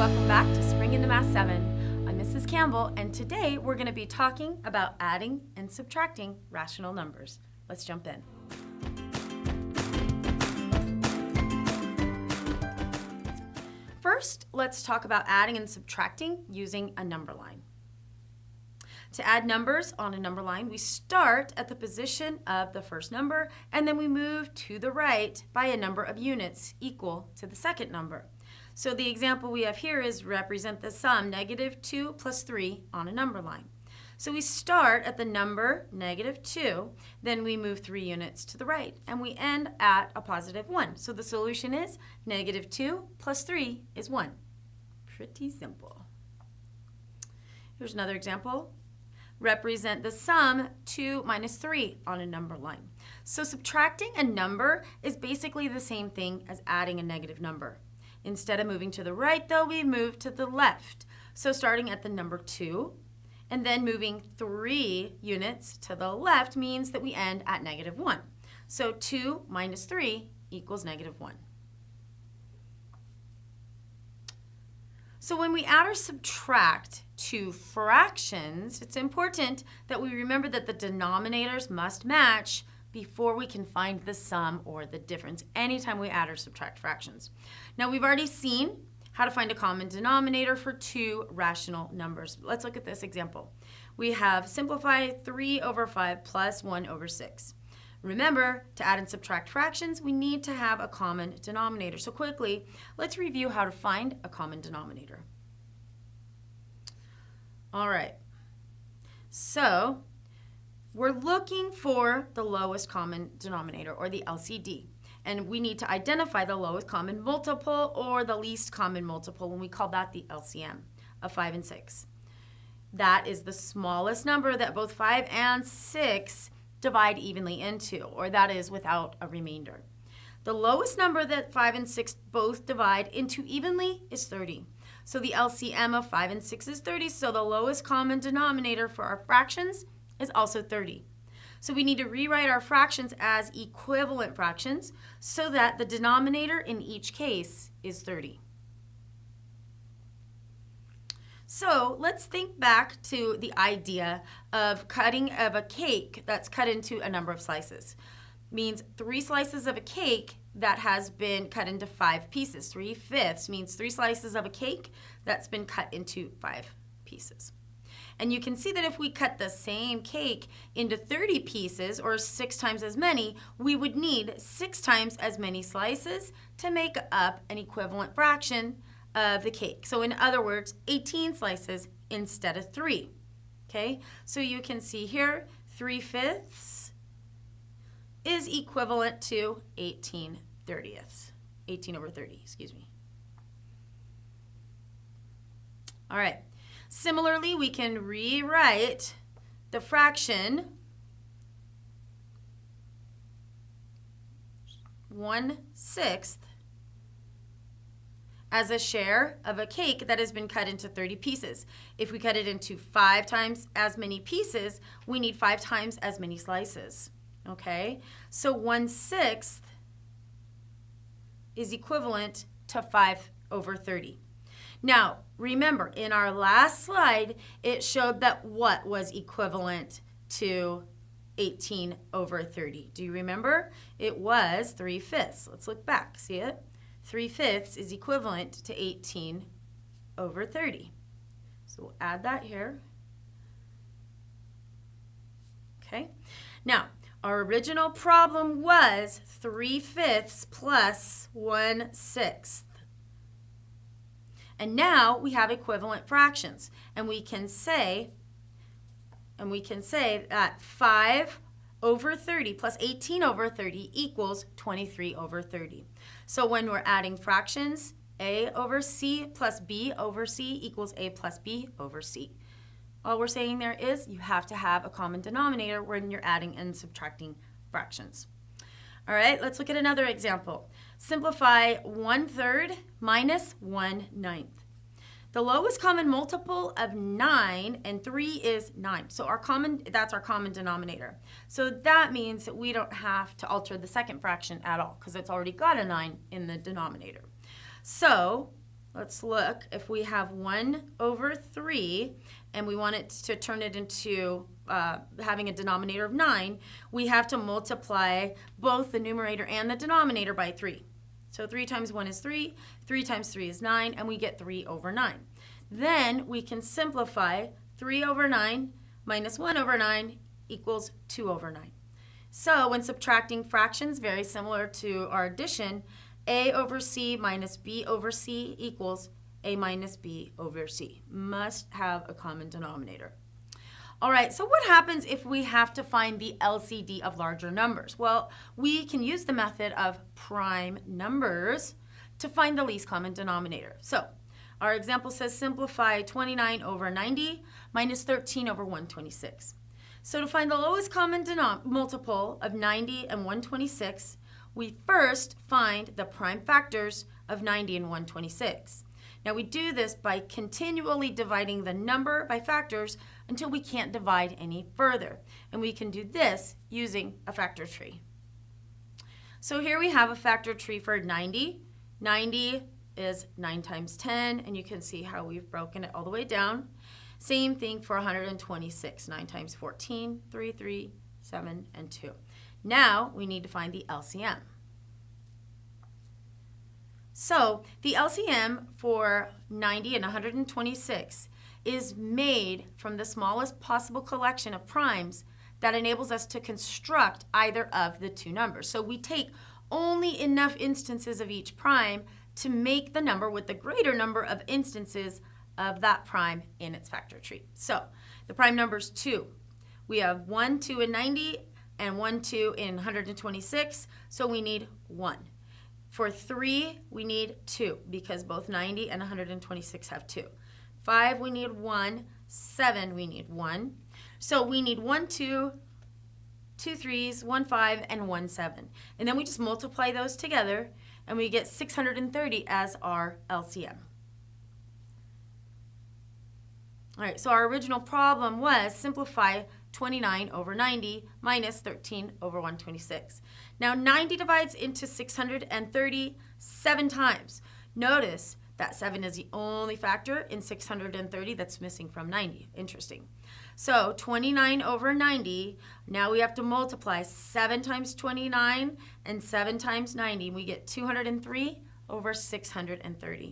welcome back to Spring into Math 7. I'm Mrs. Campbell, and today we're going to be talking about adding and subtracting rational numbers. Let's jump in. First, let's talk about adding and subtracting using a number line. To add numbers on a number line, we start at the position of the first number, and then we move to the right by a number of units equal to the second number. So the example we have here is represent the sum -2 plus 3 on a number line. So we start at the number -2, then we move 3 units to the right, and we end at a +1. So the solution is -2 plus 3 is 1. Pretty simple. Here's another example. Represent the sum 2 minus 3 on a number line. So subtracting a number is basically the same thing as adding a negative number. Instead of moving to the right, though, we move to the left. So starting at the number 2 and then moving 3 units to the left means that we end at -1. So 2 minus 3 equals -1. So when we add or subtract two fractions, it's important that we remember that the denominators must match before we can find the sum or the difference anytime we add or subtract fractions. Now, we've already seen how to find a common denominator for two rational numbers. Let's look at this example. We have simplify 3 over 5 plus 1 over 6. Remember, to add and subtract fractions, we need to have a common denominator. So quickly, let's review how to find a common denominator. All right. So we're looking for the lowest common denominator, or the LCD. And we need to identify the lowest common multiple or the least common multiple, and we call that the LCM of 5 and 6. That is the smallest number that both 5 and 6 divide evenly into, or that is without a remainder. The lowest number that 5 and 6 both divide into evenly is 30. So the LCM of 5 and 6 is 30, so the lowest common denominator for our fractions is also 30. So we need to rewrite our fractions as equivalent fractions so that the denominator in each case is 30. So let's think back to the idea of cutting of a cake that's cut into a number of slices. Means 3 slices of a cake that has been cut into 5 pieces. 3/5 means 3 slices of a cake that's been cut into 5 pieces. And you can see that if we cut the same cake into 30 pieces, or 6 times as many, we would need 6 times as many slices to make up an equivalent fraction of the cake. So in other words, 18 slices instead of 3. Okay, so you can see here 3/5 is equivalent to 18/30. 18 over 30, excuse me. All right. Similarly, we can rewrite the fraction 1/6 as a share of a cake that has been cut into 30 pieces. If we cut it into 5 times as many pieces, we need 5 times as many slices. Okay? So 1/6 is equivalent to 5 over 30. Now, remember, in our last slide, it showed that what was equivalent to 18 over 30. Do you remember? It was 3/5. Let's look back. See it? 3/5 is equivalent to 18 over 30. So we'll add that here. Okay. Now, our original problem was 3/5 plus 1/6. And now we have equivalent fractions, and we can say that 5 over 30 plus 18 over 30 equals 23 over 30. So when we're adding fractions, A over C plus B over C equals A plus B over C. All we're saying there is you have to have a common denominator when you're adding and subtracting fractions. All right, let's look at another example. Simplify 1/3 minus 1/9. The lowest common multiple of 9 and 3 is 9. So that's our common denominator. So that means that we don't have to alter the second fraction at all because it's already got a 9 in the denominator. So let's look. If we have 1 over 3 and we want it to turn it into having a denominator of 9, we have to multiply both the numerator and the denominator by 3. So 3 times 1 is 3, 3 times 3 is 9, and we get 3 over 9. Then we can simplify 3 over 9 minus 1 over 9 equals 2 over 9. So when subtracting fractions, very similar to our addition, a over c minus b over c equals a minus b over c. Must have a common denominator. All right, so what happens if we have to find the LCD of larger numbers? Well, we can use the method of prime numbers to find the least common denominator. So our example says simplify 29 over 90 minus 13 over 126. So to find the lowest common multiple of 90 and 126, we first find the prime factors of 90 and 126. Now we do this by continually dividing the number by factors until we can't divide any further. And we can do this using a factor tree. So here we have a factor tree for 90. 90 is 9 times 10, and you can see how we've broken it all the way down. Same thing for 126, 9 times 14, 3, 3, 7, and 2. Now we need to find the LCM. So the LCM for 90 and 126 is made from the smallest possible collection of primes that enables us to construct either of the two numbers. So we take only enough instances of each prime to make the number with the greater number of instances of that prime in its factor tree. So the prime number is 2. We have 1, 2 in 90 and 1, 2 in 126, so we need 1. For 3, we need 2 because both 90 and 126 have 2. 5, we need 1. 7, we need 1. So we need 1, 2, 2 3s, 1 5, and 1 7. And then we just multiply those together, and we get 630 as our LCM. All right, so our original problem was simplify 29 over 90 minus 13 over 126. Now 90 divides into 630 7 times. Notice that 7 is the only factor in 630 that's missing from 90. Interesting. So 29 over 90, now we have to multiply 7 times 29 and 7 times 90. We get 203 over 630.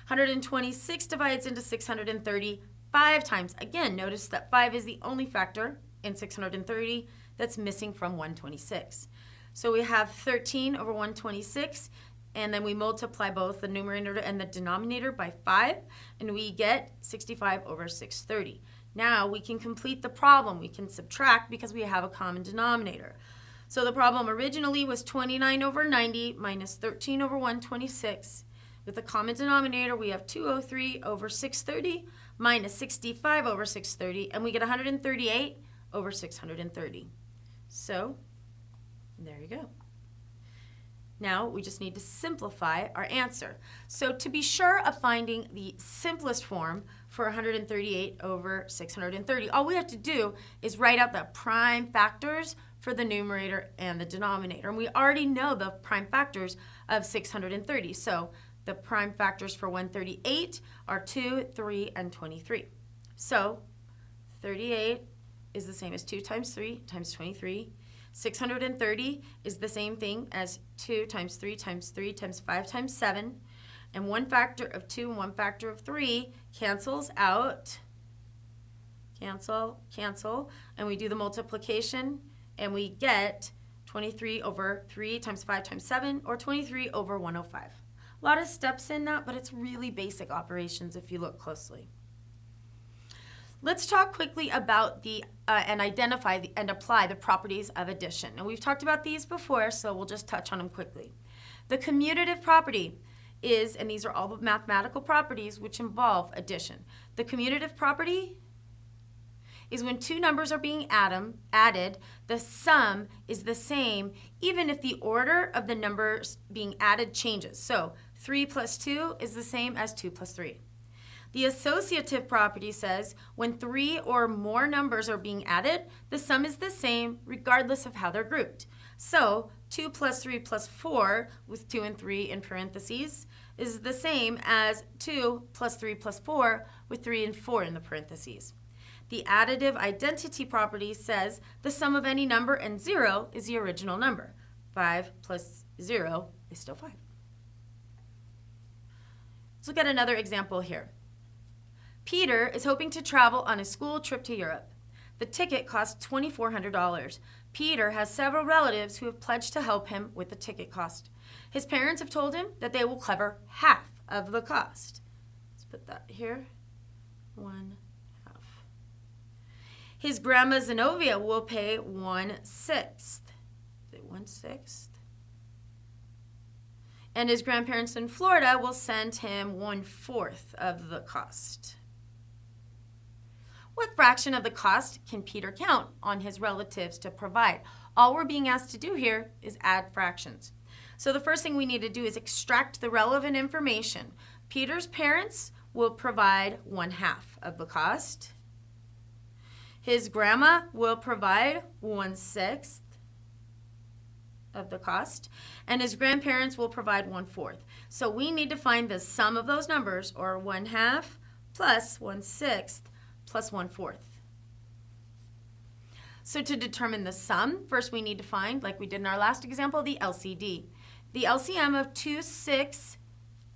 126 divides into 630 5 times. Again, notice that 5 is the only factor in 630 that's missing from 126. So we have 13 over 126, and then we multiply both the numerator and the denominator by 5, and we get 65 over 630. Now we can complete the problem. We can subtract because we have a common denominator. So the problem originally was 29 over 90 minus 13 over 126. With the common denominator, we have 203 over 630 minus 65 over 630, and we get 138 over 630. So there you go. Now we just need to simplify our answer. So to be sure of finding the simplest form for 138 over 630, all we have to do is write out the prime factors for the numerator and the denominator. And we already know the prime factors of 630. So the prime factors for 138 are 2, 3, and 23. So 38 is the same as 2 times 3 times 23. 630 is the same thing as 2 times 3 times 3 times 5 times 7. And 1 factor of 2 and 1 factor of 3 cancels out. Cancel. And we do the multiplication, and we get 23 over 3 times 5 times 7, or 23 over 105. A lot of steps in that, but it's really basic operations if you look closely. Let's talk quickly about and identify and apply the properties of addition. And we've talked about these before, so we'll just touch on them quickly. The commutative property is, and these are all the mathematical properties which involve addition. The commutative property is when two numbers are being added, the sum is the same even if the order of the numbers being added changes. So 3 plus 2 is the same as 2 plus 3. The associative property says when 3 or more numbers are being added, the sum is the same regardless of how they're grouped. So 2 plus 3 plus 4 with 2 and 3 in parentheses is the same as 2 plus 3 plus 4 with 3 and 4 in the parentheses. The additive identity property says the sum of any number and 0 is the original number. 5 plus 0 is still 5. Let's look at another example here. Peter is hoping to travel on a school trip to Europe. The ticket costs $2,400. Peter has several relatives who have pledged to help him with the ticket cost. His parents have told him that they will cover half of the cost. Let's put that here. 1/2. His grandma Zenobia will pay 1/6. Is it 1/6? And his grandparents in Florida will send him 1/4 of the cost. What fraction of the cost can Peter count on his relatives to provide? All we're being asked to do here is add fractions. So the first thing we need to do is extract the relevant information. Peter's parents will provide 1/2 of the cost. His grandma will provide 1/6 of the cost, and his grandparents will provide 1/4. So we need to find the sum of those numbers, or 1/2 plus 1/6 plus 1/4. So to determine the sum, first we need to find, like we did in our last example, the LCD. The LCM of 2, 6,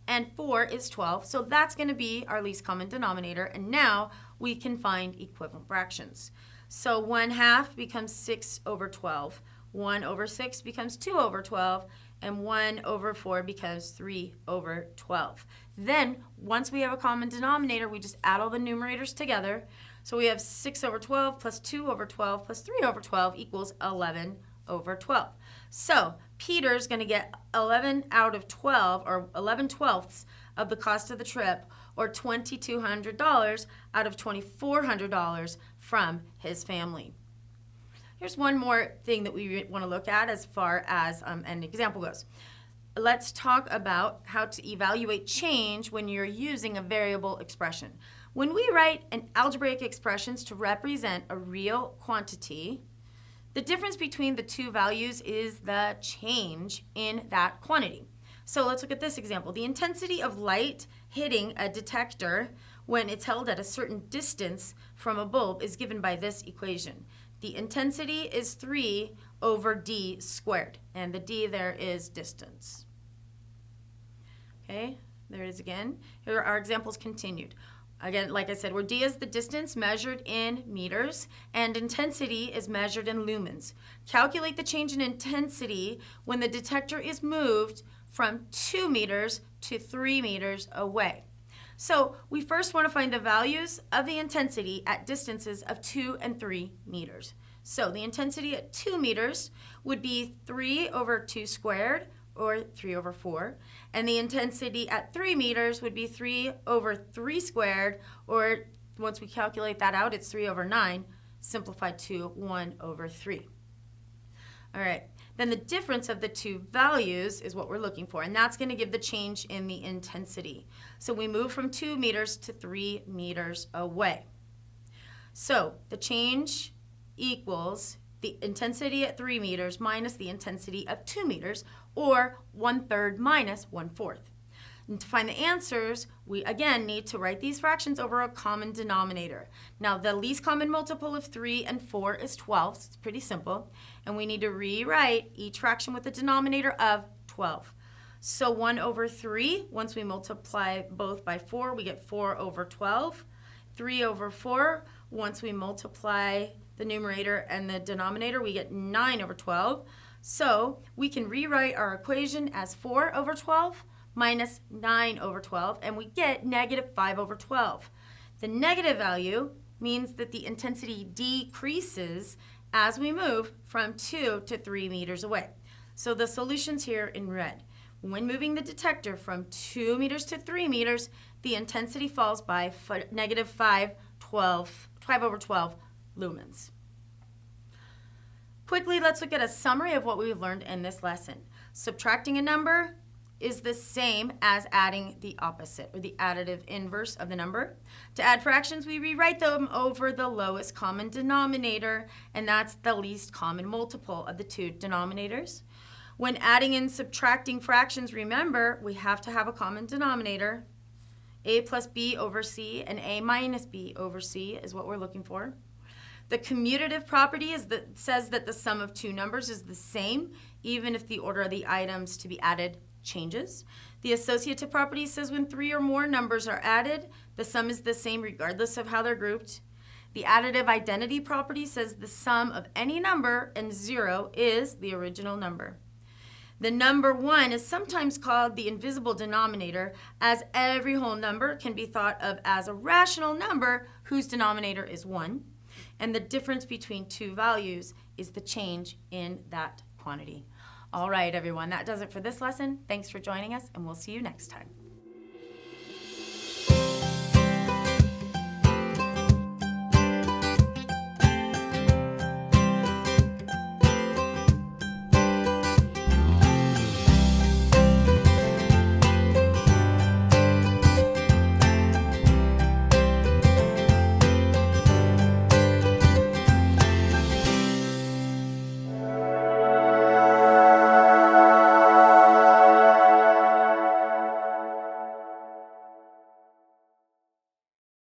and 4 is 12, so that's going to be our least common denominator, and now we can find equivalent fractions. So 1/2 becomes 6/12, 1/6 becomes 2/12, and 1/4 becomes 3/12. Then, once we have a common denominator, we just add all the numerators together. So we have 6/12 plus 2/12 plus 3/12 equals 11/12. So Peter's going to get 11 out of 12, or 11/12 of the cost of the trip, or $2,200 out of $2,400 from his family. Here's one more thing that we want to look at as far as an example goes. Let's talk about how to evaluate change when you're using a variable expression. When we write an algebraic expressions to represent a real quantity, the difference between the two values is the change in that quantity. So let's look at this example. The intensity of light hitting a detector when it's held at a certain distance from a bulb is given by this equation. The intensity is 3 over d squared, and the d there is distance. Okay, there it is again. Here are our examples continued. Again, like I said, where d is the distance measured in meters, and intensity is measured in lumens. Calculate the change in intensity when the detector is moved from 2 meters to 3 meters away. So we first want to find the values of the intensity at distances of 2 and 3 meters. So the intensity at 2 meters would be 3 over 2 squared, or 3 over 4. And the intensity at 3 meters would be 3 over 3 squared, or once we calculate that out, it's 3 over 9, simplified to 1 over 3. All right. Then the difference of the two values is what we're looking for, and that's going to give the change in the intensity. So we move from 2 meters to 3 meters away. So the change equals the intensity at 3 meters minus the intensity of 2 meters, or 1/3 minus 1/4. And to find the answers, we again need to write these fractions over a common denominator. Now, the least common multiple of 3 and 4 is 12, so it's pretty simple. And we need to rewrite each fraction with a denominator of 12. So 1 over 3, once we multiply both by 4, we get 4 over 12. 3 over 4, once we multiply the numerator and the denominator, we get 9 over 12. So we can rewrite our equation as 4 over 12 minus 9 over 12, and we get negative 5 over 12. The negative value means that the intensity decreases as we move from 2 to 3 meters away. So the solution's here in red. When moving the detector from 2 meters to 3 meters, the intensity falls by negative 5 over 12 lumens. Quickly, let's look at a summary of what we've learned in this lesson. Subtracting a number is the same as adding the opposite, or the additive inverse of the number. To add fractions, we rewrite them over the lowest common denominator, and that's the least common multiple of the two denominators. When adding and subtracting fractions, remember, we have to have a common denominator. A plus B over C and A minus B over C is what we're looking for. The commutative property says that the sum of two numbers is the same, even if the order of the items to be added changes. The associative property says when three or more numbers are added, the sum is the same regardless of how they're grouped. The additive identity property says the sum of any number and 0 is the original number. The number 1 is sometimes called the invisible denominator, as every whole number can be thought of as a rational number whose denominator is 1. And the difference between two values is the change in that quantity. All right, everyone, that does it for this lesson. Thanks for joining us, and we'll see you next time.